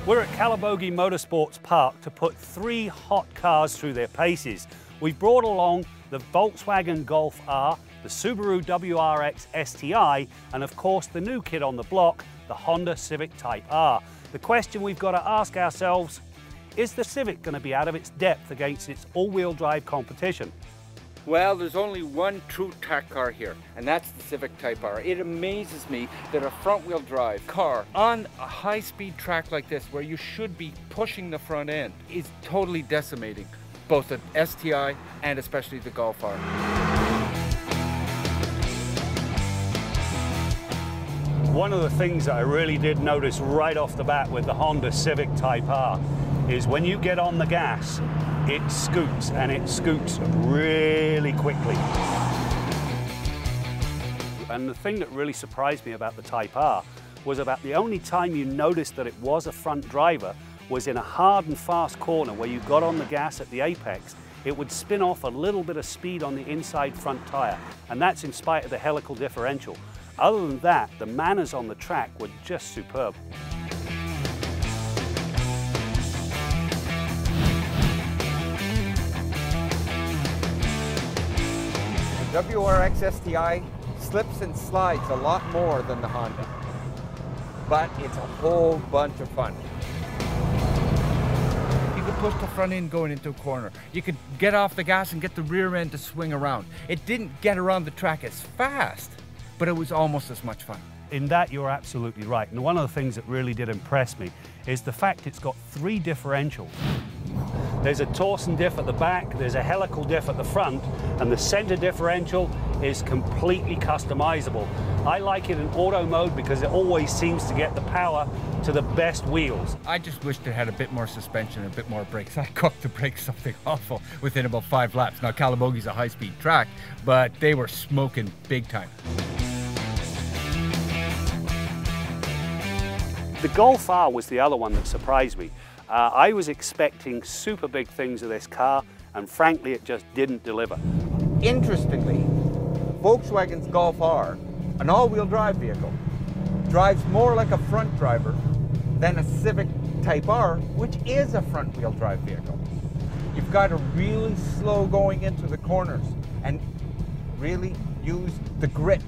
We're at Calabogie Motorsports Park to put 3 hot cars through their paces. We've brought along the Volkswagen Golf R, the Subaru WRX STI, and of course the new kid on the block, the Honda Civic Type R. The question we've got to ask ourselves, is the Civic going to be out of its depth against its all-wheel drive competition? Well, there's only one true track car here, and that's the Civic Type R. It amazes me that a front-wheel drive car on a high-speed track like this, where you should be pushing the front end, is totally decimating both the STI and especially the Golf R. One of the things that I really did notice right off the bat with the Honda Civic Type R is when you get on the gas, it scoots, and it scoots really quickly. And the thing that really surprised me about the Type R was about the only time you noticed that it was a front driver was in a hard and fast corner where you got on the gas at the apex. It would spin off a little bit of speed on the inside front tyre, and that's in spite of the helical differential. Other than that, the manners on the track were just superb. The WRX STI slips and slides a lot more than the Honda, but it's a whole bunch of fun. You could push the front end going into a corner. You could get off the gas and get the rear end to swing around. It didn't get around the track as fast, but it was almost as much fun. In that, you're absolutely right. And one of the things that really did impress me is the fact it's got 3 differentials. There's a torsion diff at the back, there's a helical diff at the front, and the center differential is completely customizable. I like it in auto mode because it always seems to get the power to the best wheels. I just wished it had a bit more suspension and a bit more brakes. I cooked the brakes something awful within about 5 laps. Now, Calabogie's a high-speed track, but they were smoking big time. The Golf R was the other one that surprised me. I was expecting super big things of this car, and frankly, it just didn't deliver. Interestingly, Volkswagen's Golf R, an all-wheel drive vehicle, drives more like a front driver than a Civic Type R, which is a front-wheel drive vehicle. You've got to really slow going into the corners and really use the grit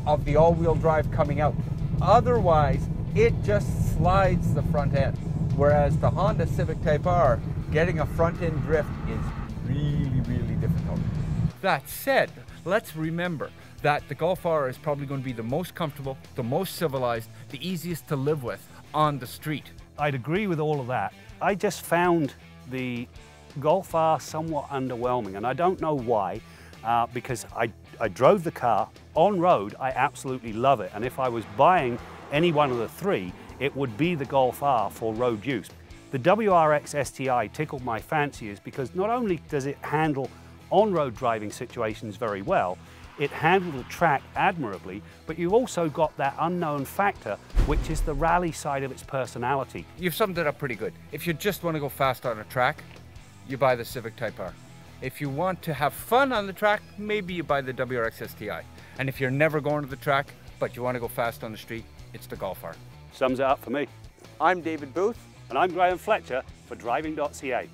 of the all-wheel drive coming out. Otherwise, it just slides the front end. Whereas the Honda Civic Type R, getting a front end drift is really, really difficult. That said, let's remember that the Golf R is probably going to be the most comfortable, the most civilized, the easiest to live with on the street. I'd agree with all of that. I just found the Golf R somewhat underwhelming, and I don't know why, because I drove the car on road. I absolutely love it, and if I was buying any one of the 3, it would be the Golf R for road use. The WRX STI tickled my fancy is because not only does it handle on-road driving situations very well, it handled the track admirably, but you've also got that unknown factor, which is the rally side of its personality. You've summed it up pretty good. If you just want to go fast on a track, you buy the Civic Type R. If you want to have fun on the track, maybe you buy the WRX STI. And if you're never going to the track, but you want to go fast on the street, it's the Golf R. Sums it up for me. I'm David Booth. And I'm Graham Fletcher for Driving.ca.